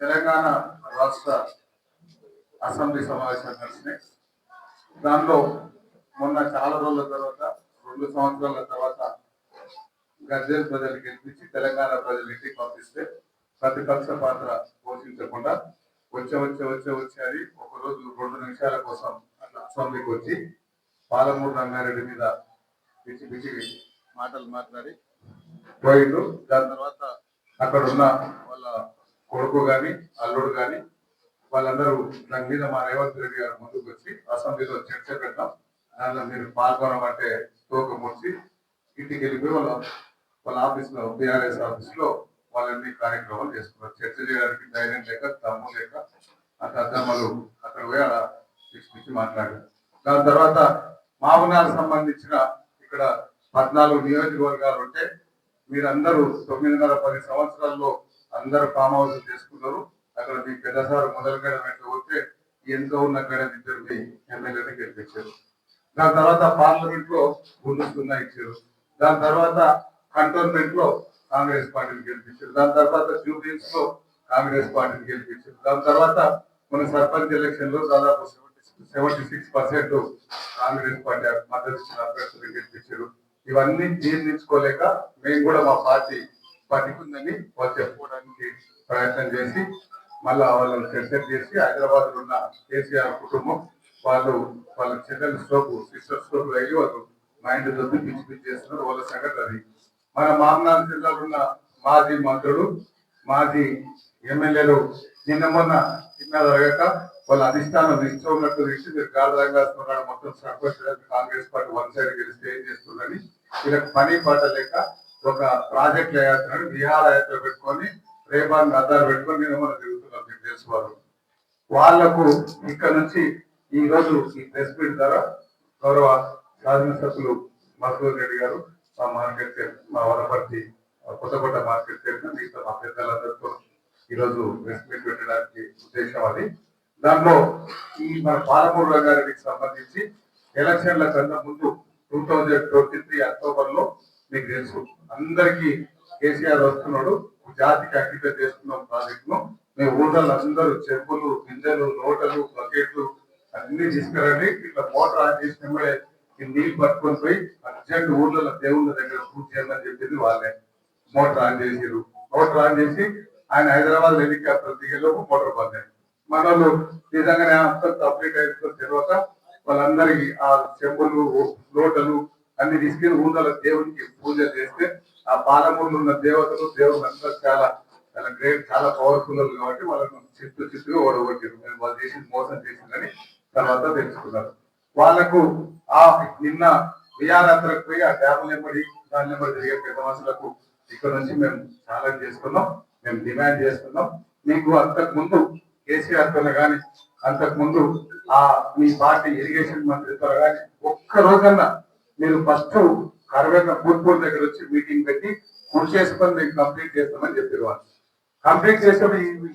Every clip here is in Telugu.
తెలంగాణ రాష్ట్ర అసెంబ్లీ సమావేశాలు కలిసినాయి. దానిలో మొన్న చాలా రోజుల తర్వాత 2 సంవత్సరాల తర్వాత గజ్వేల్ ప్రజలు గెలిపించి తెలంగాణ ప్రజలు ఇంటికి పంపిస్తే ప్రతిపక్ష పాత్ర పోషించకుండా వచ్చే అని ఒకరోజు 2 నిమిషాల కోసం అట్లా అసెంబ్లీకి వచ్చి పాలమూరు రంగారెడ్డి మీద పిచ్చి పిచ్చి మాటలు మాట్లాడి పోయిండు. దాని తర్వాత అక్కడ ఉన్న వాళ్ళ కొడుకు గాని అల్లుడు గాని వాళ్ళందరూ దాని మీద మా రేవంత్ రెడ్డి గారు ముందుకు వచ్చి అసెంబ్లీలో చర్చ పెట్టాం, దానిలో మీరు పాల్గొనమంటే తోక ముడిచి ఇంటికి వెళ్ళిపోయి వాళ్ళ ఆఫీస్ లో బీఆర్ఎస్ ఆఫీస్ లో వాళ్ళని కార్యక్రమాలు చేసుకున్నారు. చర్చ చేయడానికి ధైర్యం లేక దమ్ము లేక అద్దమ్మలు అక్కడ పోయి అలా పిచ్చి మాట్లాడారు. దాని తర్వాత మామూనాకు సంబంధించిన ఇక్కడ 14 నియోజకవర్గాలు ఉంటే మీరందరూ 9.5-10 సంవత్సరాల్లో అందరూ ఫామ్ హౌస్ చేసుకున్నారు. అక్కడ మీ పెద్దసారు మొదలుగడ వెంట పోతే ఎంతో ఉన్న గడ ఇద్దరు మీ ఎమ్మెల్యేని గెలిపించారు. దాని తర్వాత పార్లమెంట్ లో గుండుస్తున్నా ఇచ్చారు. దాని తర్వాత కంటోన్మెంట్ లో కాంగ్రెస్ పార్టీని గెలిపించారు. దాని తర్వాత జూబ్లీస్ లో కాంగ్రెస్ పార్టీని గెలిపించారు. దాని తర్వాత మన సర్పంచ్ ఎలక్షన్ లో దాదాపు 76% కాంగ్రెస్ పార్టీ మద్దతు ఇచ్చిన అభ్యర్థులు గెలిపించారు. ఇవన్నీ జీర్ణించుకోలేక మేము కూడా మా పార్టీ పట్టుకుందని వాళ్ళు చెప్పుకోవడానికి ప్రయత్నం చేసి మళ్ళా వాళ్ళని చర్చ చేసి హైదరాబాద్ లో ఉన్న కేసీఆర్ కుటుంబం వాళ్ళ చెల్లెల సిస్టర్ స్ట్రోక్ అయ్యి వాళ్ళు మైండ్ దొద్దు పిచ్చి చేస్తున్నారు. వాళ్ళ సంగతి అది. మన మామనాథ్ జిల్లాలో ఉన్న మాజీ మంత్రులు మాజీ ఎమ్మెల్యేలు నిన్న మొన్న జరగక వాళ్ళ అధిష్టానం ఇష్టం ఉన్నట్టు ఇచ్చి మీరు గాఢంగా మొత్తం సర్పంచ్ కాంగ్రెస్ పార్టీ 1 సైడ్ గెలిస్తే ఏం చేస్తుందని వీళ్ళకి పని పాట లేక ఒక ప్రాజెక్ట్ వేస్తున్నాడు. విహార యాత్ర పెట్టుకొని రేపాన్ని అద్దాలు పెట్టుకొని నిన్న మొన్న తిరుగుతున్నారు. మీకు తెలుసు వాళ్లకు ఇక్కడ నుంచి ఈ రోజు ఈ ప్రెస్ మీట్ ద్వారా గౌరవ శాసనసభ్యులు మధుసూదన్ రెడ్డి గారు మా మార్కెట్ మా వనపర్తి కొత్తకోట మార్కెట్ చైర్మన్ మిగతా మా పెద్దలందరితో ఈరోజు ప్రెస్ మీట్ పెట్టడానికి ఉద్దేశం అది. దాంట్లో ఈ మన పాలమూరు రంగారెడ్డికి సంబంధించి ఎలక్షన్ల కన్నా ముందు 2023 అక్టోబర్ లో మీకు తెలుసు అందరికీ కేసీఆర్ వస్తున్నాడు, జాతికి అంకితం చేస్తున్నాం ప్రాజెక్ట్ ను. మేము ఊళ్ళలో అందరూ చెప్పులు గింజలు లోటలు బకెట్లు అన్ని తీసుకురండి, ఇట్లా మోటార్ ఆన్ చేసిన నీళ్ళు పట్టుకొని పోయి అర్జెంట్ ఊళ్ళలో దేవుళ్ళ దగ్గర పూజ చేయాలని చెప్పింది వాళ్ళే. మోటార్ ఆన్ చేసిరు. మోటార్ ఆన్ చేసి ఆయన హైదరాబాద్ హెలికాప్టర్ దిగేలోపు మోటార్ బంద్ అయింది. మన వాళ్ళు నిజంగానే అంతా కంప్లీట్ అయిపోయిన తర్వాత వాళ్ళందరికీ ఆ చెంబులు లోటలు అన్ని తీసుకెళ్లి ఊళ్ళలో దేవునికి పూజ చేస్తే ఆ పాలమూరులో ఉన్న దేవతలు దేవుడు అంతా చాలా చాలా గ్రేట్ చాలా పవర్ఫుల్ కాబట్టి వాళ్ళను చిత్తుగా ఓడగొట్టారు. వాళ్ళు చేసింది మోసం చేసిందని తర్వాత తెలుసుకున్నారు. వాళ్లకు ఆ నిన్న విహారయాత్రకు పోయి ఆ డ్యామ్ నెంబడి దాని నెంబడి జరిగే పెద్ద మనుషులకు ఇక్కడ నుంచి మేము ఛాలెంజ్ చేసుకున్నాం, మేము డిమాండ్ చేస్తున్నాం. మీకు అంతకు ముందు కేసీఆర్ తో కానీ అంతకు ముందు ఆ మీ పార్టీ ఇరిగేషన్ మంత్రితో కానీ ఒక్క రోజన్నా మీరు ఫస్ట్ కరవేన పూర్పూర్ దగ్గర వచ్చి మీటింగ్ పెట్టి కృషి చేసుకొని మేము కంప్లీట్ చేస్తామని చెప్పారు. వాళ్ళు కంప్లీట్ చేసిన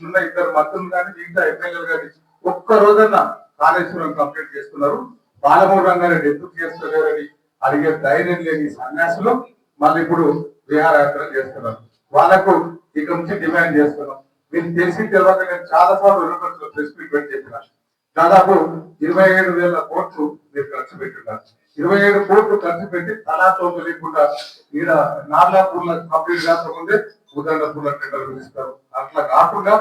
ఉన్న 2 మంత్రులు కానీ మిగతా ఎమ్మెల్యేలు కానీ ఒక్క రోజన్నా కాళేశ్వరం కంప్లీట్ చేస్తున్నారు. పాలమూరు రంగారెడ్డి ఎందుకు చేస్తలేరని అడిగే ధైర్యం లేని సన్యాసులు మళ్ళీ ఇప్పుడు విహారయాత్ర చేస్తున్నారు. వాళ్ళకు ఇక నుంచి డిమాండ్ చేస్తున్నాం. మీకు తెలిసి తెలియక నేను చాలా సార్లు ప్రెస్ మీట్ పెట్టి చెప్పిన దాదాపు 27,000 కోట్లు మీరు ఖర్చు పెట్టున్నారు. 27 కోట్లు ఖర్చు పెట్టి తలాతో లేకుండా ఈడ నార్లాపూర్ల కంప్లీట్ కాకముందే ఉదండపూర్ల టెండర్ పిలుస్తారు. అట్లా కాకుండా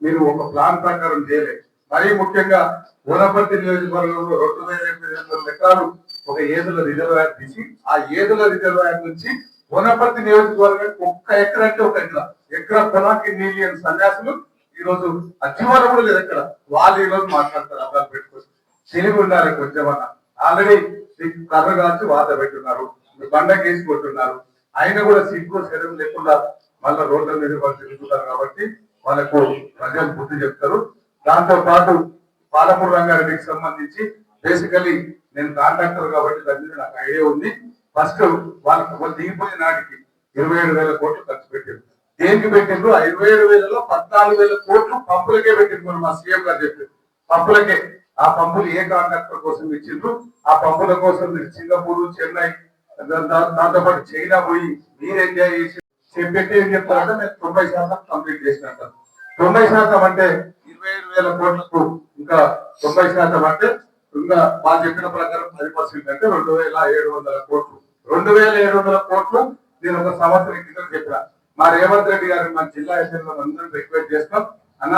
మీరు ఒక ప్లాన్ ప్రకారం చేయలేదు. మరీ ముఖ్యంగా వనపర్తి నియోజకవర్గంలో 2,800 ఎకరాలు ఒక ఏదుల రిజర్వాయర్ తీసి ఆ ఏదుల రిజర్వాయర్ నుంచి వనపర్తి నియోజకవర్గానికి 1 ఎకరా అంటే 1 ఎకరా పొలానికి నీళ్ళు సన్యాసులు ఈ రోజు అజ్జీవాలు కూడా లేదు. ఎక్కడ వాళ్ళు ఈ రోజు మాట్లాడతారు అర్థాలు పెట్టుకొని తెలివి ఉన్నారు. కొంచెం ఆల్రెడీ కర్ర కాల్చి వాత పెట్టున్నారు, బండ కేసి కొట్టున్నారు. ఆయన కూడా సిగ్గు శరం లేకుండా మళ్ళా రోడ్ల మీద వాళ్ళు తిరుగుతున్నారు. కాబట్టి వాళ్ళకు ప్రజలు బుద్ధి చెప్తారు. దాంతో పాటు పాలమూరు రంగారెడ్డికి సంబంధించి బేసికలీ నేను కాంట్రాక్టర్ కాబట్టి దాని మీద నాకు ఐడియా ఉంది. ఫస్ట్ వాళ్ళు దిగిపోయిన నాటికి 27,000 కోట్లు ఖర్చు పెట్టారు. దేనికి పెట్టిండ్రు? 27,000లో 14,000 కోట్లు పంపులకే పెట్టిండ్రు. మా సీఎం గారు చెప్పారు పంపులకే. ఆ పంపులు ఏ కాంట్రాక్టర్ కోసం ఇచ్చిండ్రు? ఆ పంపుల కోసం మీరు సింగపూర్ చెన్నై దాంతో పాటు చైనా పోయి మీరు ఎంజాయ్ చేసి చెప్పేసి ఏం చెప్తారంటే నేను 90% కంప్లీట్ చేసినట్టు. 90% అంటే 27,000 కోట్లకు ఇంకా 90% అంటే ఇంకా వాళ్ళు చెప్పిన ప్రకారం 10% అంటే 2,700 కోట్లు. 2,700 కోట్లు నేను ఒక సంవత్సరం క్రితం చెప్పిన. మా రేవంత్ రెడ్డి గారు మన జిల్లా అసెంబ్లీలో అందరం రిక్వెస్ట్ చేస్తాం అన్న.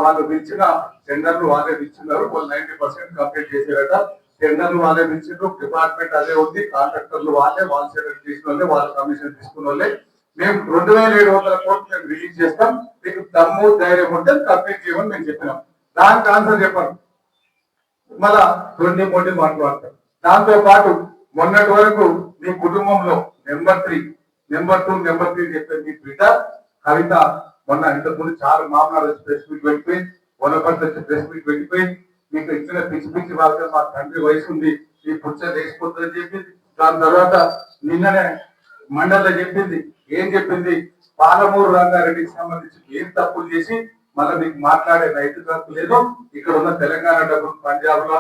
వాళ్ళు పిలిచిన టెండర్లు వాళ్ళే ఇచ్చినారు, వాళ్ళు 90% కంప్లీట్ చేశారట. టెండర్లు వాళ్ళే ఇచ్చిండ్రు, డిపార్ట్మెంట్ అదే ఉంది, కాంట్రాక్టర్లు వాళ్ళే, వాళ్ళు సెలెక్ట్ చేసిన వాళ్ళే, వాళ్ళ కమిషన్ తీసుకున్న వాళ్ళే. మేము 2,700 కోట్లు మేము రిలీజ్ చేస్తాం, మీకు దమ్ము ధైర్యం ఉంటే కంప్లీట్ చేయమని మేము చెప్పినాం. దానికి ఆన్సర్ చెప్పాను, మళ్ళా మొండి మాట్లాడతారు. దాంతో పాటు మొన్నటి వరకు మీ కుటుంబంలో నెంబర్ 3, నెంబర్ 2, నెంబర్ 3 చెప్పే మీ బిడ్డ కవిత మొన్న ఇంతకుముందు చాలా మామూలు ప్రెస్ మీట్ వెళ్ళిపోయి, వనపర్తి వచ్చి ప్రెస్ మీట్ వెళ్ళిపోయి, మీకు ఇచ్చిన పిచ్చి పిచ్చి వాళ్ళకి మా తండ్రి వయసు ఉంది, ఈ పుచ్చ లేచిపోతుందని చెప్పింది. దాని తర్వాత నిన్ననే మండలిలో చెప్పింది. ఏం చెప్పింది? పాలమూరు రంగారెడ్డికి సంబంధించి ఏం తప్పులు చేసి మళ్ళీ మీకు మాట్లాడే నైతిక హక్కు లేదు. ఇక్కడ ఉన్న తెలంగాణ డబ్బులు పంజాబ్ లో,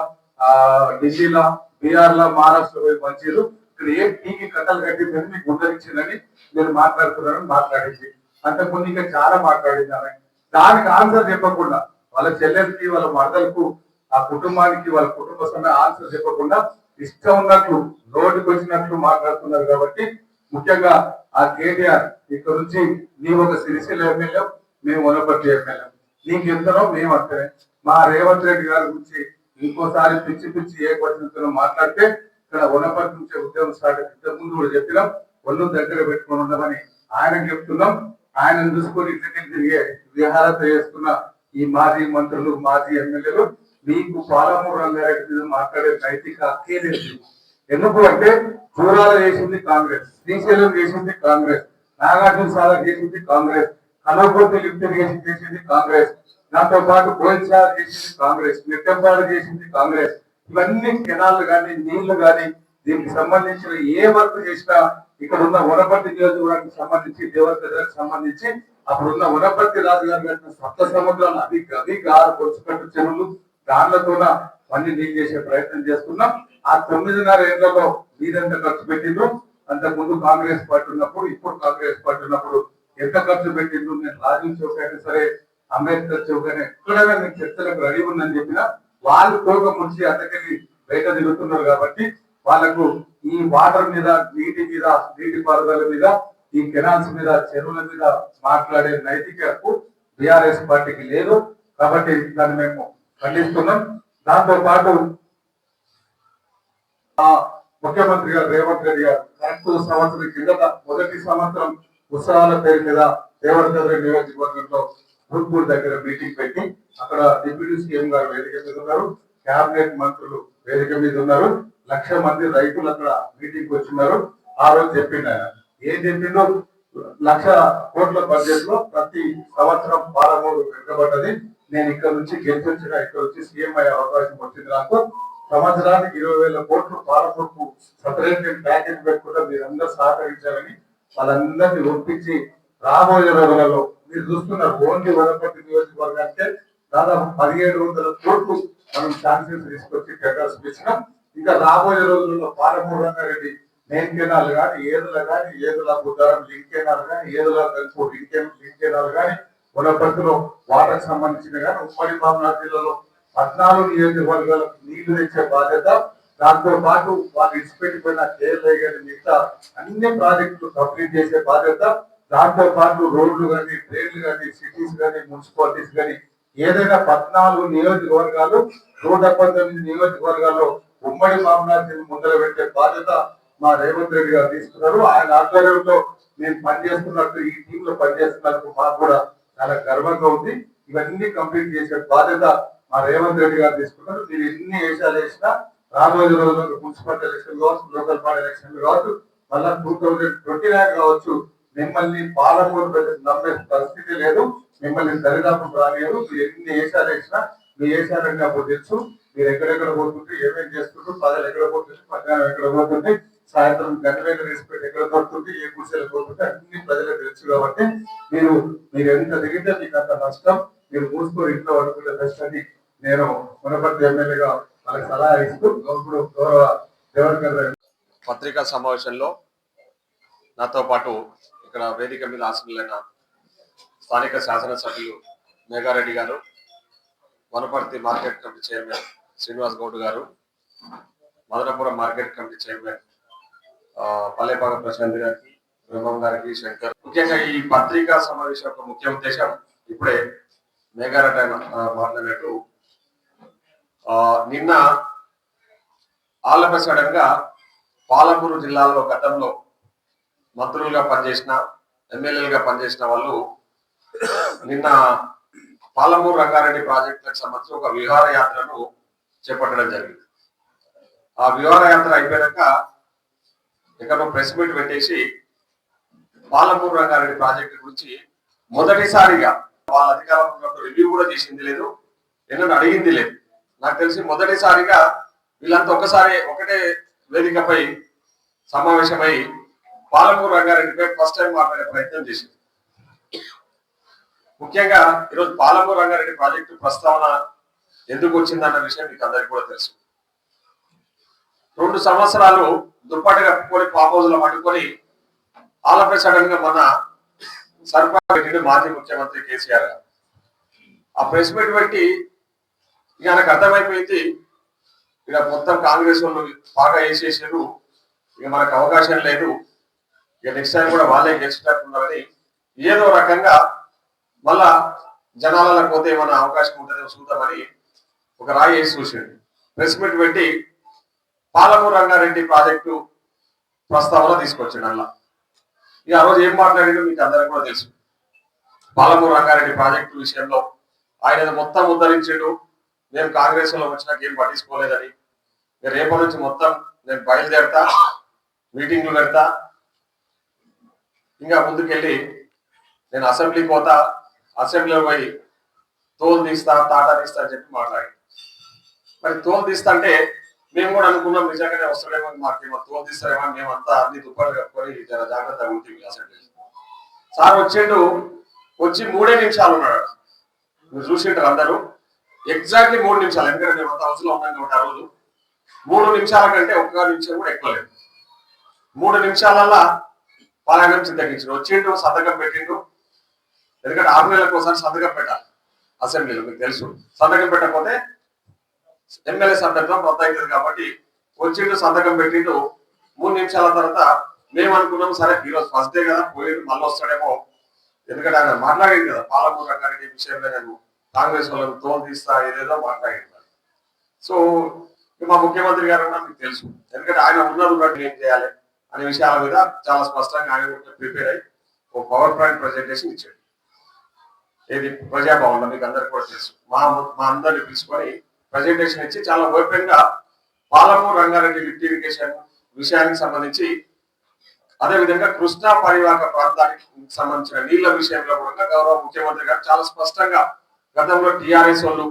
ఢిల్లీలో, బీహార్ లో, మహారాష్ట్ర పోయి మంచిరు, ఇక్కడ ఏం టీకి కట్టలు కట్టిందని మీకు ఉద్ధరించిందని నేను మాట్లాడుతున్నానని మాట్లాడింది. అంతకుముందు ఇంకా చాలా మాట్లాడింది ఆమె. దానికి ఆన్సర్ చెప్పకుండా వాళ్ళ చెల్లెలకి, వాళ్ళ మరదలకు, ఆ కుటుంబానికి, వాళ్ళ కుటుంబ సమయ ఆన్సర్ చెప్పకుండా ఇష్టం ఉన్నట్లు నోటికి వచ్చినట్లు మాట్లాడుతున్నారు. కాబట్టి ముఖ్యంగా ఆ కేటీఆర్ ఇక్కడ నుంచి నీవు ఒక సిరిసిల్ల ఎమ్మెల్యే, మేము వనపర్తి ఎమ్మెల్యే, నీకు ఎంతనో మేము అంతే. మా రేవంత్ రెడ్డి గారి గురించి ఇంకోసారి పిచ్చి పిచ్చి ఏ క్వశ్చన్ మాట్లాడితే ఇక్కడ వనపర్తి నుంచి ఉద్యమం స్టార్ట్ ఇంతకు ముందు కూడా చెప్పినాం, ఒళ్ళు దగ్గర పెట్టుకొని ఉండమని ఆయనకు చెప్తున్నాం. ఆయనను చూసుకొని ఇంటికి తిరిగే విహారత చేస్తున్న ఈ మాజీ మంత్రులు, మాజీ ఎమ్మెల్యేలు, మీకు పాలమూరు రంగారెడ్డి మీద మాట్లాడే నైతిక హక్కే లేదు. ఎందుకు అంటే చూరాల చేసింది కాంగ్రెస్, శ్రీశైలం చేసింది కాంగ్రెస్, నాగార్జున సాగర్ చేసింది కాంగ్రెస్, కలవకొర్తి లిఫ్ట్ ఇరిగేషన్ చేసింది కాంగ్రెస్, దాంతో పాటు గోల్చార్ చేసింది కాంగ్రెస్, నెట్టంపాడు చేసింది కాంగ్రెస్. ఇవన్నీ కెనాలు కానీ, నీళ్లు కానీ, దీనికి సంబంధించిన ఏ వర్క్ చేసినా ఇక్కడ ఉన్న వనపర్తి నియోజకవర్గానికి సంబంధించి, దేవరకద్రకు సంబంధించి అప్పుడున్న వనపర్తి రాజుగారు కట్టిన సప్త సముద్రాలు అవి గవి గారు పొడుచుకట్టు చెరువులు, దాంట్లతోన అన్ని నీళ్ళు చేసే ప్రయత్నం చేస్తున్నాం. ఆ 9.5 ఏళ్లలో మీరెంత ఖర్చు పెట్టిండ్రు, అంతకుముందు కాంగ్రెస్ పార్టీ ఉన్నప్పుడు, ఇప్పుడు కాంగ్రెస్ పార్టీ ఉన్నప్పుడు ఎంత ఖర్చు పెట్టిండ్రు? నేను రాజీవ్ చౌక్ అయినా సరే, అంబేద్కర్ చౌక్ అయినా ఎక్కడైనా నేను చర్చలకు రెడీ ఉందని చెప్పినా వాళ్ళు కోక ముంచి అతకెళ్ళి బయట తిరుగుతున్నారు. కాబట్టి వాళ్ళకు ఈ వాటర్ మీద, నీటి మీద, నీటి పారుదల మీద, ఈ కెనాల్స్ మీద, చెరువుల మీద మాట్లాడే నైతిక హక్కు బీఆర్ఎస్ పార్టీకి లేదు. కాబట్టి దాన్ని మేము ఖండిస్తున్నాం. దాంతో పాటు ముఖ్యమంత్రి గారు రేవంత్ రెడ్డి గారు కరెక్ట్ సంవత్సరం కిందట మొదటి సంవత్సరం ఉత్సవాల పేరు మీద దేవరకద్ర నియోజకవర్గంలో భూత్పూర్ దగ్గర మీటింగ్ పెట్టి అక్కడ డిప్యూటీ సీఎం గారు వేదిక మీద ఉన్నారు, కేబినెట్ మంత్రులు వేదిక మీద ఉన్నారు, 1,00,000 మంది రైతులు అక్కడ మీటింగ్ వచ్చిన్నారు. ఆ రోజు చెప్పిండు ఆయన, ఏం చెప్పిండు? 1,00,000 కోట్ల బడ్జెట్ లో ప్రతి సంవత్సరం పాలమూరు వెనుకబడ్డది. నేను ఇక్కడ నుంచి గెలిచి వచ్చిన, ఇక్కడ వచ్చి సీఎం అయ్యే అవకాశం వచ్చింది నాకు. సంవత్సరానికి 20,000 కోట్లు పాలమూరుకు సపరేట్ ప్యాకేజ్ పెట్టుకుంటే మీరందరూ సహకరించాలని వాళ్ళందరినీ ఒప్పించి రాబోయే రోజులలో మీరు చూస్తున్నారు, ఓన్లీ వనపర్తి నియోజకవర్గానికి దాదాపు 1,700 కోట్లు మనం ఛాన్సెస్ తీసుకొచ్చి టెండర్స్ ఇచ్చినాం. ఇంకా రాబోయే రోజుల్లో పాలమూరు రంగారెడ్డి మెయిన్ కెనాల్ కానీ, ఏదుల కానీ, ఏదుల బుద్ధారం లింక్ కెనాల్ కానీ, ఏదుల గన్పూర్ లింక్ కెనాల్ కానీ, వనపర్తిలో వాటర్ సంబంధించిన కానీ, ఉమ్మడి పాలనాడు జిల్లాలో 14 నియోజకవర్గాలకు నీళ్లు తెచ్చే బాధ్యత, దాంతో పాటు వాళ్ళు ఇచ్చిపెట్టిపోయిన కేరళ గారి మిగతా అన్ని ప్రాజెక్టులు కంప్లీట్ చేసే బాధ్యత, దాంతో పాటు రోడ్లు కానీ, ట్రైన్లు కానీ, సిటీస్ కానీ, మున్సిపాలిటీస్ కానీ, ఏదైనా 14 నియోజకవర్గాలు 119 నియోజకవర్గాల్లో ఉమ్మడి మామనాథ్ ముందర పెట్టే బాధ్యత మా రేవంత్ రెడ్డి గారు తీసుకున్నారు. ఆయన ఆధ్వర్యంలో నేను పనిచేస్తున్నట్టు, ఈ టీమ్ లో పనిచేస్తున్నందుకు మాకు కూడా చాలా గర్వంగా ఉంది. ఇవన్నీ కంప్లీట్ చేసే బాధ్యత మా రేవంత్ రెడ్డి గారు తీసుకున్నారు. మీరు ఎన్ని వేషాలు వేసినా రాబోయే రోజుల్లో మున్సిపల్ ఎలక్షన్ కావచ్చు, లోకల్ బాడీ ఎలక్షన్ కావచ్చు, మళ్ళా 2029 కావచ్చు, మిమ్మల్ని పాలమూరు నమ్మే పరిస్థితి లేదు, మిమ్మల్ని దరిదాపు రానియరు. మీరు ఎన్ని వేషాలు వేసినా మీ వేషాలన్నీ అప్పుడు తెలుసు. మీరు ఎక్కడెక్కడ పోతుంటే, ఏమేమి చేస్తుంటే, ప్రజలు ఎక్కడ పోతుంటే, మధ్యాహ్నం ఎక్కడ పోతుంటే, సాయంత్రం గంటవేల రెస్పెక్ట్ ఎక్కడ పడుతుంది, ఏ గుడిసెలు పోతుంటే అన్ని ప్రజలకు తెలుసు. కాబట్టి మీరు ఎంత తిరిగితే మీకు అంత నష్టం. మీరు మూసుకొని ఇంట్లో అనుకుంటే బెస్ట్ అని నేను వనపర్తి ఎమ్మెల్యేగా వాళ్ళకి సలహా ఇస్తూ ఇప్పుడు గౌరవ దేవరకద్ర పత్రికా సమావేశంలో నాతో పాటు ఇక్కడ వేదిక మీద ఆసనులైన స్థానిక శాసనసభ్యులు మేఘారెడ్డి గారు, Wanaparthy market committee chairman Srinivas Goud గారు, Madanapuram market committee chairman Pallepaka Prashanth గారికి, బ్రహ్మం గారికి, శంకర్. ముఖ్యంగా ఈ పత్రికా సమావేశం యొక్క ముఖ్య ఉద్దేశం ఇప్పుడే మేఘారెడ్డి మాట్లాడినట్టు నిన్న ఆల్ ఆఫ్ సడన్ గా పాలమూరు జిల్లాలో గతంలో మంత్రులుగా పనిచేసిన ఎమ్మెల్యేలుగా పనిచేసిన వాళ్ళు నిన్న పాలమూరు రంగారెడ్డి ప్రాజెక్టులకు సంబంధించి ఒక విహారయాత్రను చేపట్టడం జరిగింది. ఆ విహారయాత్ర అయిపోయాక ఎక్కడో ప్రెస్ మీట్ పెట్టేసి పాలమూరు రంగారెడ్డి ప్రాజెక్టు గురించి మొదటిసారిగా వాళ్ళ అధికారంలో రివ్యూ కూడా చేసింది లేదు, ఎన్నో అడిగింది లేదు. నాకు తెలిసి మొదటిసారిగా వీళ్ళంతా ఒకటే వేదికపై సమావేశమై పాలమూరు రంగారెడ్డిపై ఫస్ట్ టైం మాట్లాడే ప్రయత్నం చేసింది. ముఖ్యంగా ఈరోజు పాలమూరు రంగారెడ్డి ప్రాజెక్టు ప్రస్తావన ఎందుకు వచ్చిందన్న విషయం మీకు అందరికీ కూడా తెలుసు. 2 సంవత్సరాలు దుప్పటి కప్పుకొని ఫామ్ హౌస్ లో పట్టుకొని ఆల్ ఆఫ్ సడన్ గా మన సర్పంచ్ మాజీ ముఖ్యమంత్రి కేసీఆర్ గారు ఆ ప్రెస్ మీట్ పెట్టి ఇక నాకు అర్థమైపోయింది, ఇక మొత్తం కాంగ్రెస్ వాళ్ళు బాగా వేసేసారు, ఇక మనకు అవకాశం లేదు, ఇక నెక్స్ట్ టైం కూడా వాళ్ళే గెలిచేటట్టున్నారని ఏదో రకంగా మళ్ళా జనాలలో పోతే ఏమైనా అవకాశం ఉంటుందో చూద్దామని ఒక రాయి వేసి చూసాడు. ప్రెస్ మీట్ పెట్టి పాలమూరు రంగారెడ్డి ప్రాజెక్టు ప్రస్తావన తీసుకొచ్చాడు. అలా ఇక ఆ రోజు ఏం మాట్లాడాడో మీకు అందరికీ కూడా తెలుసు. పాలమూరు రంగారెడ్డి ప్రాజెక్టు విషయంలో ఆయన మొత్తం ఉద్ధరించాడు, నేను కాంగ్రెస్ లో వచ్చినాక ఏం పట్టించుకోలేదని, రేపటి నుంచి మొత్తం నేను బయలుదేరతా, మీటింగ్లు పెడతా, ఇంకా ముందుకెళ్ళి నేను అసెంబ్లీకి పోతా, అసెంబ్లీలో పోయి తోలు తీస్తా, తాటా తీస్తా అని చెప్పి మాట్లాడి. మరి తోలు తీస్తా అంటే మేము కూడా అనుకున్నాం నిజంగానే వస్తాడేమో, మాకేమో తోలు తీస్తారేమో, మేమంతా అన్ని దుప్పలు కప్పుకొని జాగ్రత్తగా ఉంటుంది అసెంబ్లీ. సార్ వచ్చిండు, వచ్చి 3 నిమిషాలు ఉన్నాడు. మీరు చూసింటారు అందరూ, ఎగ్జాక్ట్లీ 3 నిమిషాలు. ఎందుకంటే మేము అంత హౌస్ లో ఉన్నాం కాబట్టి ఆ రోజు 3 నిమిషాల కంటే 1 నిమిషం కూడా ఎక్కువ లేదు. 3 నిమిషాలల్లా పాలన చింతకించాడు. వచ్చిండు, సంతకం పెట్టిండు. ఎందుకంటే 6 నెలలకు ఒకసారి సంతకం పెట్టాలి అసెంబ్లీలో, మీకు తెలుసు. సంతకం పెట్టకపోతే ఎమ్మెల్యే సందర్భం రద్దు అవుతుంది కాబట్టి వచ్చిండు, సంతకం పెట్టిండు. 3 నిమిషాల తర్వాత మేము అనుకున్నాం సరే ఈరోజు ఫస్ట్ డే కదా, పోయిండు, మళ్ళీ వస్తాడేమో. ఎందుకంటే ఆయన మాట్లాడింది కదా పాలమూరు రంగారెడ్డి విషయంలో నేను కాంగ్రెస్ వాళ్ళని తోలు తీస్తా ఏదేదో మాట్లాడింది. సో మా ముఖ్యమంత్రి గారు కూడా మీకు తెలుసు, ఎందుకంటే ఆయన ఉన్నది ఏం చేయాలి అనే విషయాల మీద చాలా స్పష్టంగా ఆయన ప్రిపేర్ అయ్యి ఒక పవర్ పాయింట్ ప్రజెంటేషన్ ఇచ్చాడు. ఏది ప్రజాభవన్లో మీకు అందరికి కూడా తెలుసు. మా అందరిని పిలుచుకొని ప్రజెంటేషన్ ఇచ్చి చాలా ఓపెన్ గా పాలమూరు రంగారెడ్డి లిఫ్ట్ ఇరిగేషన్ విషయానికి సంబంధించి, అదేవిధంగా కృష్ణా పరివాహక ప్రాంతానికి సంబంధించిన నీళ్ల విషయంలో కూడా గౌరవ ముఖ్యమంత్రి గారు చాలా స్పష్టంగా గతంలో టిఆర్ఎస్ వాళ్ళు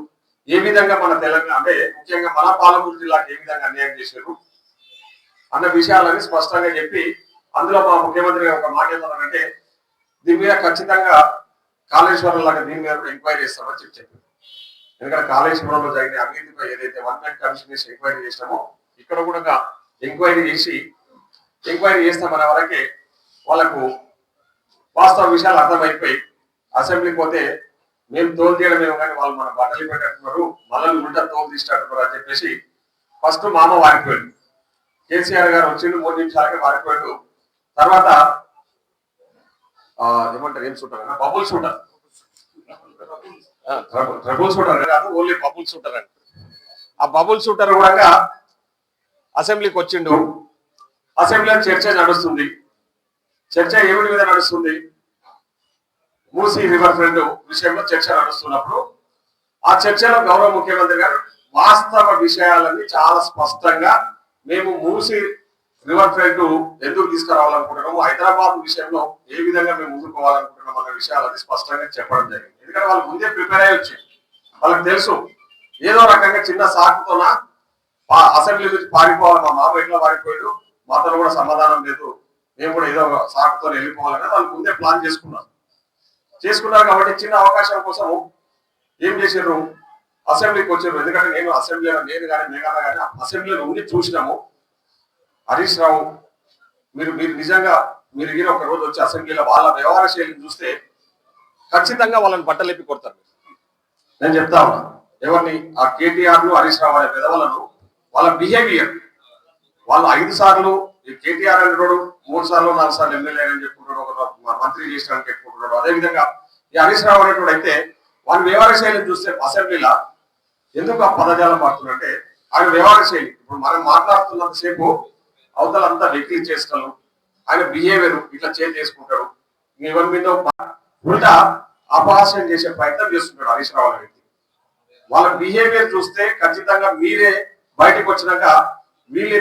ఏ విధంగా మన తెలంగాణ అంటే ముఖ్యంగా మన పాలమూరు జిల్లాకి ఏ విధంగా అన్యాయం చేశారు అన్న విషయాలని స్పష్టంగా చెప్పి, అందులో మా ముఖ్యమంత్రి గారు ఒక మాట ఏమన్నారంటే దీని మీద ఖచ్చితంగా కాళేశ్వరం లాగా దీని మీద కూడా ఎంక్వైరీ చేస్తామని చెప్పారు. ఎందుకంటే కాళేశ్వరంలో జరిగిన అవినీతిపై ఏదైతే 1 మ్యాన్ కమిషన్ చేసి ఎంక్వైరీ చేసినామో ఇక్కడ కూడా ఎంక్వైరీ చేస్తామనే వరకే వాళ్ళకు వాస్తవ విషయాలు అర్థమైపోయి అసెంబ్లీకి పోతే మేము తోలు తీయడమేమో కానీ వాళ్ళు మన బట్టలు పెట్టేట్టున్నారు, మనల్ని ఉంటా తోలు తీసేటట్టున్నారు అని చెప్పేసి ఫస్ట్ మామ వారిపోయాడు. కేసీఆర్ గారు వచ్చిండు, 3 నిమిషాలకే వారిపోయాడు. తర్వాత ఏమంటారు, ఏం షూటర్ అన్న, బబుల్ షూటర్, ట్రబుల్ షూటర్ కాదు, ఓన్లీ బబుల్ షూటర్ అండి. ఆ బబుల్ షూటర్ కూడా అసెంబ్లీకి వచ్చిండు. అసెంబ్లీలో చర్చ నడుస్తుంది. చర్చ ఏమిటి మీద నడుస్తుంది? మూసీ రివర్ ఫ్రంట్ విషయంలో చర్చ నడుస్తున్నప్పుడు ఆ చర్చలో గౌరవ ముఖ్యమంత్రి గారు వాస్తవ విషయాలన్నీ చాలా స్పష్టంగా మేము మూసీ రివర్ ఫ్రంట్ ఎందుకు తీసుకురావాలనుకుంటున్నాము, హైదరాబాద్ విషయంలో ఏ విధంగా మేము ముందుకోవాలనుకుంటున్నాం అన్న విషయాలని స్పష్టంగా చెప్పడం జరిగింది. ఎందుకంటే వాళ్ళు ముందే ప్రిపేర్ అయ్యి వచ్చి వాళ్ళకి తెలుసు ఏదో రకంగా చిన్న సాకుతోన అసెంబ్లీ నుంచి పారిపోవాలి, మా మామ ఎట్లా పారిపోయాడు, మాతో కూడా సమాధానం లేదు, మేము కూడా ఏదో సాకుతో వెళ్ళిపోవాలని వాళ్ళు ముందే ప్లాన్ చేసుకున్నారు కాబట్టి చిన్న అవకాశం కోసం ఏం చేశారు, అసెంబ్లీకి వచ్చారు. ఎందుకంటే నేను కానీ మేఘాల కానీ అసెంబ్లీలో ఉండి చూసినాము. హరీష్ రావు మీరు నిజంగా మీరు ఒక రోజు వచ్చి అసెంబ్లీలో వాళ్ళ వ్యవహార శైలిని చూస్తే ఖచ్చితంగా వాళ్ళని బట్టలెప్పి కొడతారు. నేను చెప్తా ఉన్నా ఎవరిని ఆ కేటీఆర్ ను హరీష్ రావు అనే పెదవులను వాళ్ళ బిహేవియర్ వాళ్ళు 5 సార్లు ఈ కేటీఆర్ అనేటోడు 3 సార్లు 4 సార్లు ఎమ్మెల్యే అని చెప్పుకుంటాడు, ఒక మంత్రి చేసినానికి చెప్పుకుంటున్నాడు. అదేవిధంగా ఈ హరీష్ రావు అనేటోడు అయితే వాళ్ళ వ్యవహార శైలిని చూస్తే అసెంబ్లీలో ఎందుకు ఆ పదజాలం పడుతుందంటే ఆయన వ్యవహార శైలి. ఇప్పుడు మనం మాట్లాడుతున్నంతసేపు అవతలంతా వ్యక్తి చేస్తాను, ఆయన బిహేవియర్ ఇట్లా చేసుకుంటాడు, ఎవరి మీద ఉల్టా అపహాస్యం చేసే ప్రయత్నం చేస్తుంటాడు హరీష్ రావు అనే వ్యక్తి. వాళ్ళ బిహేవియర్ చూస్తే ఖచ్చితంగా మీరే బయటకు వచ్చినాక వీళ్ళు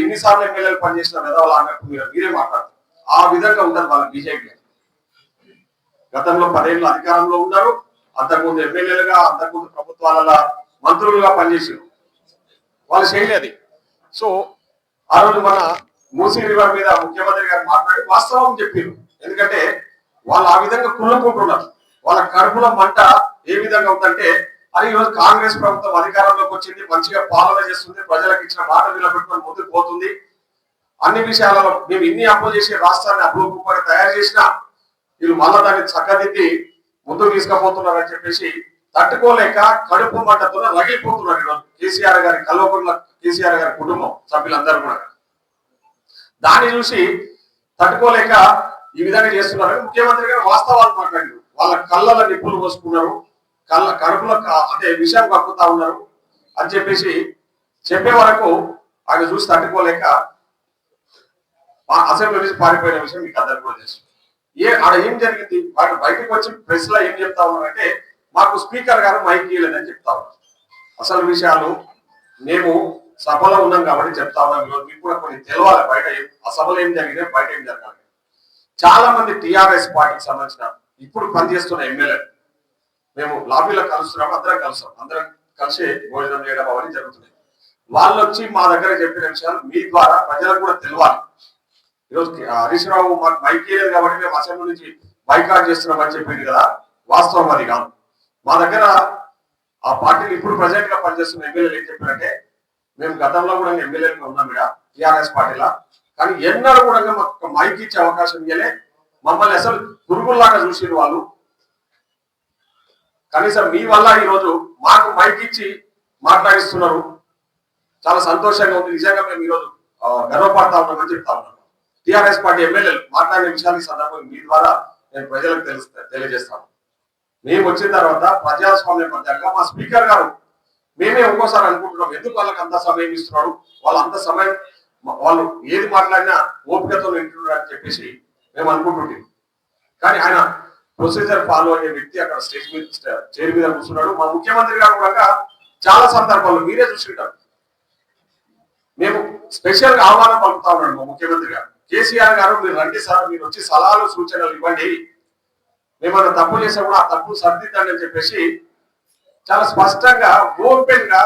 ఎన్నిసార్లు ఎమ్మెల్యేలు పనిచేసిన మెదవాళ్ళు అన్నట్టు మీరే మాట్లాడతారు. ఆ విధంగా ఉంటుంది వాళ్ళ బిహేవియర్. గతంలో 10 ఏళ్ళు అధికారంలో ఉన్నారు, అంతకుముందు ఎమ్మెల్యేలుగా, అంతకుముందు ప్రభుత్వాల మంత్రులుగా పనిచేసారు. వాళ్ళ శైలి అది. సో ఆ రోజు మన మూసీ రివర్ మీద ముఖ్యమంత్రి గారు మాట్లాడి వాస్తవం చెప్పారు. ఎందుకంటే వాళ్ళు ఆ విధంగా కుళ్ళుకుంటున్నారు. వాళ్ళ కడుపులో మంట ఏ విధంగా ఉందంటే, అది ఈరోజు కాంగ్రెస్ ప్రభుత్వం అధికారంలోకి వచ్చింది, మంచిగా పాలన చేస్తుంది, ప్రజలకు ఇచ్చిన మాట నిలబెట్టుకొని ముందుకు పోతుంది, అన్ని విషయాలలో మేము ఇన్ని అప్పులు చేసి రాష్ట్రాన్ని అభివృద్ధిగా తయారు చేసినా వీళ్ళు మళ్ళా దాన్ని చక్కదిద్ది ముందుకు తీసుకుపోతున్నారని చెప్పేసి తట్టుకోలేక కడుపు మంటతో రగిలిపోతున్నారు ఈరోజు కేసీఆర్ గారి కల్వకుంట్ల కేసీఆర్ గారి కుటుంబం సభ్యులందరూ కూడా. దాన్ని చూసి తట్టుకోలేక ఈ విధంగా చేస్తున్నారు. ముఖ్యమంత్రి గారు వాస్తవాలు మాట్లాడారు. వాళ్ళ కళ్ళల నిప్పులు పోసుకున్నారు, కడుపులో అంటే విషయం కక్కుతా ఉన్నారు అని చెప్పేసి చెప్పే వరకు ఆయన చూసి తట్టుకోలేక అసెంబ్లీ నుంచి పారిపోయిన విషయం మీకు అందరు కూడా తెలుసు. ఆడ ఏం జరిగింది, వాడు బయటకు వచ్చి ప్రెస్ లో ఏం చెప్తా ఉన్నారంటే మాకు స్పీకర్ గారు మైక్ ఇవ్వలేదని చెప్తా ఉన్నారు. అసలు విషయాలు మేము సభలో ఉన్నాం కాబట్టి చెప్తా ఉన్నాం. మీకు కూడా కొన్ని తెలవాలి, బయట ఆ సభలో ఏం జరిగినాయి, బయట ఏం జరగాలి. చాలా మంది టిఆర్ఎస్ పార్టీకి సంబంధించిన ఇప్పుడు పనిచేస్తున్న ఎమ్మెల్యే మేము లాబీలో కలుస్తున్నాము, అందరం కలిసి భోజనం చేయడం అవన్నీ జరుగుతున్నాయి. వాళ్ళు వచ్చి మా దగ్గర చెప్పిన విషయాలు మీ ద్వారా ప్రజలకు కూడా తెలియాలి. ఈరోజు హరీష్ రావు మాకు మైక్ ఇయ్యలేదు కాబట్టి మేము అసెంబ్లీ నుంచి బైకాట్ చేస్తున్నామని చెప్పింది కదా, వాస్తవం అది కాదు. మా దగ్గర ఆ పార్టీలు ఇప్పుడు ప్రజెంట్ గా పనిచేస్తున్న ఎమ్మెల్యేలు ఏం చెప్పారంటే, మేము గతంలో కూడా ఎమ్మెల్యేలుగా ఉన్నాం ఇక్కడ టిఆర్ఎస్ పార్టీలా, కానీ ఎన్నడూ కూడా మాకు మైక్ ఇచ్చే అవకాశం ఇవ్వలే, మమ్మల్ని అసలు పురుగుల్లాగా చూసిరు వాళ్ళు. కనీసం మీ వల్ల ఈరోజు మాకు మైక్ ఇచ్చి మాట్లాడిస్తున్నారు, చాలా సంతోషంగా ఉంది, నిజంగా మేము ఈరోజు గర్వపడతా ఉన్నామని చెప్తా ఉన్నాం. టిఆర్ఎస్ పార్టీ ఎమ్మెల్యేలు మాట్లాడిన విషయాలు ఈ సందర్భంగా మీ ద్వారా నేను ప్రజలకు తెలియజేస్తాను. మేము వచ్చిన తర్వాత ప్రజాస్వామ్యబద్ధంగా మా స్పీకర్ గారు మేమే ఒక్కోసారి అనుకుంటున్నాం ఎందుకు వాళ్ళకి అంత సమయం ఇస్తున్నాడు, వాళ్ళు అంత సమయం వాళ్ళు ఏది మాట్లాడినా ఓపికతో వింటున్నారు అని చెప్పేసి మేము అనుకుంటుంటాం. కానీ ఆయన ప్రొసీజర్ ఫాలో అయ్యే వ్యక్తి అక్కడ స్టేజ్ మీద చైర్ మీద కూర్చున్నాడు. మా ముఖ్యమంత్రి గారు కూడా చాలా సందర్భాల్లో మీరే చూసుకుంటారు, మేము స్పెషల్ గా ఆహ్వానం పలుకుతా ఉన్నాడు మా ముఖ్యమంత్రి గారు. కేసీఆర్ గారు మీరు రండి సార్, మీరు వచ్చి సలహాలు సూచనలు ఇవ్వండి, మేమన్నా తప్పు చేసా కూడా ఆ తప్పు సరిదిద్దండి అని చెప్పేసి చాలా స్పష్టంగా ఓపెన్ గా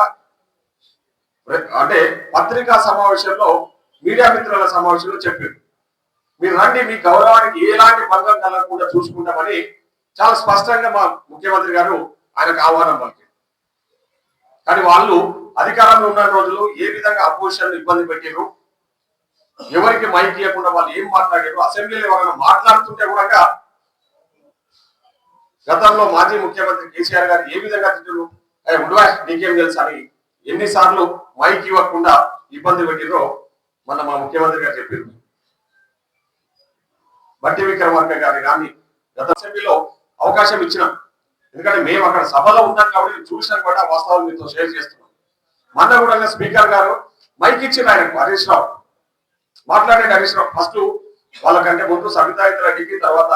అంటే పత్రికా సమావేశంలో మీడియా మిత్రుల సమావేశంలో చెప్పారు. మీరు రండి, మీ గౌరవానికి ఎలాంటి భంగం కలగకుండా చూసుకుంటామని చాలా స్పష్టంగా మా ముఖ్యమంత్రి గారు ఆయనకు ఆహ్వానం పలికారు. కానీ వాళ్ళు అధికారంలో ఉన్న రోజులు ఏ విధంగా అపోజిషన్ ఇబ్బంది పెట్టారు, ఎవరికి మైక్ ఇవ్వకుండా వాళ్ళు ఏం మాట్లాడారు, అసెంబ్లీలో ఎవరైనా మాట్లాడుతుంటే కూడా గతంలో మాజీ ముఖ్యమంత్రి కేసీఆర్ గారు ఏ విధంగా తిట్టారు, ఉండవా నీకేం తెలుసు అని ఎన్నిసార్లు మైక్ ఇవ్వకుండా ఇబ్బంది పెట్టిరో మన మా ముఖ్యమంత్రి గారు చెప్పారు. బట్టి విక్రమార్క గారి కానీ గత అసెంబ్లీలో అవకాశం ఇచ్చినాం, ఎందుకంటే మేము అక్కడ సభలో ఉన్నాం కాబట్టి చూసినా కూడా వాస్తవాలు మీతో షేర్ చేస్తున్నాం. మొన్న కూడా స్పీకర్ గారు మైక్ ఇచ్చిన ఆయనకు హరీష్ రావు మాట్లాడే హరీష్ రావు ఫస్ట్ వాళ్ళకంటే ముందు సబితా రెడ్డికి, తర్వాత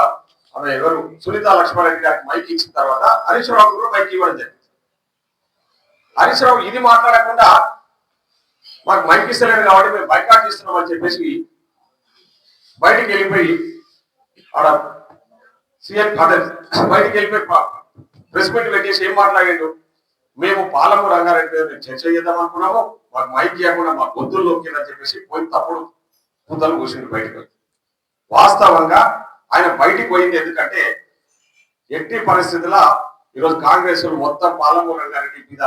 ఆమె ఎవరు సునీత లక్ష్మారెడ్డి గారికి మైక్ ఇచ్చిన తర్వాత హరీష్ రావు కూడా మైక్ ఇవ్వడం జరిగింది. హరీష్ రావు ఇది మాట్లాడకుండా మాకు మైక్ ఇస్తలేదు కాబట్టి మేము బైకాట్ చేస్తున్నాం అని చెప్పేసి బయటికి వెళ్ళిపోయి ఆడ సీఎం బయటికి వెళ్ళిపోయి ప్రెస్ మీట్ పెట్టేసి ఏం మాట్లాడాడు, మేము పాలమూరు రంగారెడ్డి చర్చ చేద్దాం అనుకున్నాము, మాకు మైక్ ఇవ్వకుండా మా గొంతులు నొక్కిందని చెప్పేసి పోయి తప్పుడు కూతలు కూర్చుండి బయటకు. వాస్తవంగా ఆయన బయటికి పోయింది ఎందుకంటే ఎట్టి పరిస్థితుల్లో ఈరోజు కాంగ్రెస్ మొత్తం పాలమూరు రంగారెడ్డి మీద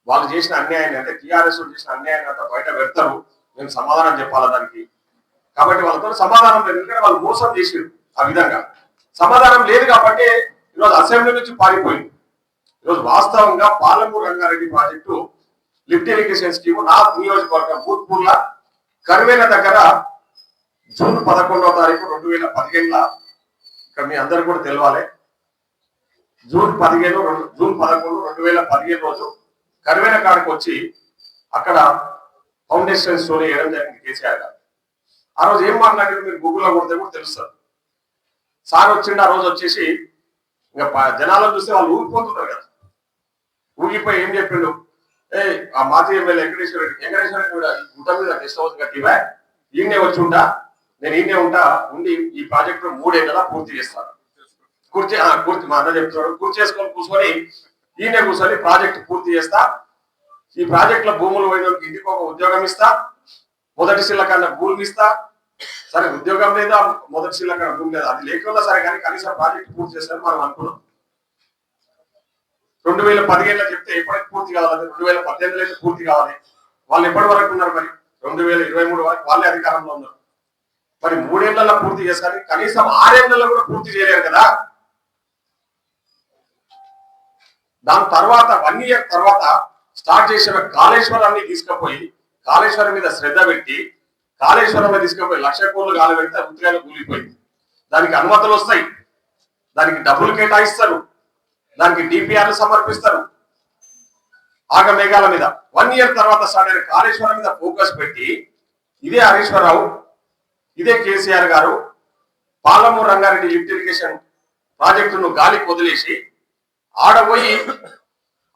వాళ్ళు చేసిన అన్యాయాన్ని అంటే టీఆర్ఎస్ చేసిన అన్యాయాన్ని అంతా బయట పెడతారు, మేము సమాధానం చెప్పాలా దానికి. కాబట్టి వాళ్ళతో సమాధానం లేదు, ఎందుకంటే వాళ్ళు మోసం చేసారు. ఆ విధంగా సమాధానం లేదు కాబట్టి ఈరోజు అసెంబ్లీ నుంచి పారిపోయింది. ఈరోజు వాస్తవంగా Palamuru Rangareddy project lift irrigation scheme నా నియోజకవర్గం భూత్పూర్ల కరువేల దగ్గర జూన్ 11వ తారీఖు 2015 ఇక్కడ మీ అందరు కూడా తెలవాలి. జూన్ 11 2015 రోజు కరువేల కాడికి వచ్చి అక్కడ ఫౌండేషన్ స్టోరీ వేయడం జరిగింది కేసీఆర్ గారు. ఆ రోజు ఏం మాట్లాడారు మీరు గూగుల్లో కొడితే కూడా తెలుస్తారు. సార్ వచ్చిండు ఆ రోజు వచ్చేసి ఇంకా జనాలను చూస్తే వాళ్ళు ఊగిపోతున్నారు కదా, ఊగిపోయి ఏం చెప్పిండు, ఆ మాజీ ఎమ్మెల్యే వెంకటేశ్వర రెడ్డి కూడా గుట్ట మీద గెస్ట్ హౌస్ కట్టివా, ఈయనే వచ్చి ఉంటా, నేను ఈయనే ఉండి ఈ ప్రాజెక్టు 3 ఏళ్ళ పూర్తి చేస్తాను. పూర్తి మా అన్న చెప్తున్నాడు, కూర్చొని ఈయనే కూర్చొని ప్రాజెక్టు పూర్తి చేస్తా, ఈ ప్రాజెక్టుల భూములు పోయిన ఇంటికి ఒక ఉద్యోగం ఇస్తా, మొదటి శిల్ల కన్నా భూమి ఇస్తా. సరే ఉద్యోగం లేదా మొదటి శిల్ల కన్నా భూమి లేదా అది లేకుండా సరే, కానీ కనీసం ప్రాజెక్టు పూర్తి చేస్తారని మనం అనుకున్నాం. 2015 చెప్తే ఎప్పటికి పూర్తి కావాలి, 2018 అయితే పూర్తి కావాలి. వాళ్ళు ఎప్పటి వరకు ఉన్నారు మరి? 2023 వరకు వాళ్ళే అధికారంలో ఉన్నారు. మరి 3 ఏళ్లలో పూర్తి చేస్తారు, కనీసం 6 ఏళ్లలో కూడా పూర్తి చేయలేరు కదా. దాని తర్వాత 1 ఇయర్ తర్వాత స్టార్ట్ చేసిన కాళేశ్వరాన్ని తీసుకుపోయి కాళేశ్వరం మీద శ్రద్ధ పెట్టి కాళేశ్వరంలో తీసుకుపోయి 1,00,000 కోట్లు గాలి పెడితే ఉద్యోగాలు కూలిపోయింది. దానికి అనుమతులు వస్తాయి, దానికి డబ్బులు కేటాయిస్తారు, దానికి డిపిఆర్లు సమర్పిస్తారు ఆగమేఘాల మీద. 1 ఇయర్ తర్వాత స్టార్ట్ అయిన కాళేశ్వరం మీద ఫోకస్ పెట్టి ఇదే హరీశ్వరరావు, ఇదే కేసీఆర్ గారు పాలమూరు రంగారెడ్డి లిఫ్ట్ ఇరిగేషన్ ప్రాజెక్టును గాలికి వదిలేసి ఆడపోయి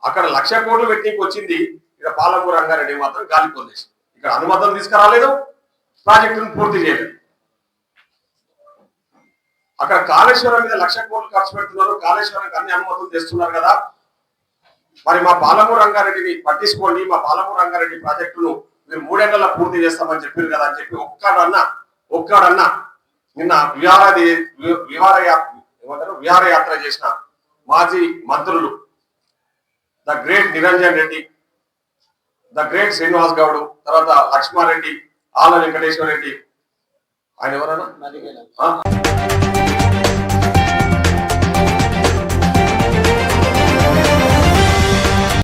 అక్కడ 1,00,000 కోట్లు పెట్టికి వచ్చింది. ఇక్కడ పాలమూరు రంగారెడ్డి మాత్రం గాలికి వదిలేసి ఇక్కడ అనుమతులు తీసుకురాలేదు, ప్రాజెక్టును పూర్తి చేయలేదు. అక్కడ కాళేశ్వరం మీద 1,00,000 కోట్లు ఖర్చు పెడుతున్నారు, కాళేశ్వరానికి అన్ని అనుమతులు తెస్తున్నారు కదా. మరి మా పాలమూరు రంగారెడ్డిని పట్టించుకోండి, మా పాలమూరు రంగారెడ్డి ప్రాజెక్టును మీరు 3 ఏళ్లలో పూర్తి చేస్తామని చెప్పారు కదా అని చెప్పి ఒక్కడన్నా నిన్న విహారయాత్ర చేసిన మాజీ మంత్రులు the great Niranjan Reddy, the great Srinivas Goud, తర్వాత లక్ష్మారెడ్డి, ఆల వెంకటేశ్వర రెడ్డి, ఆయన ఎవరన్నా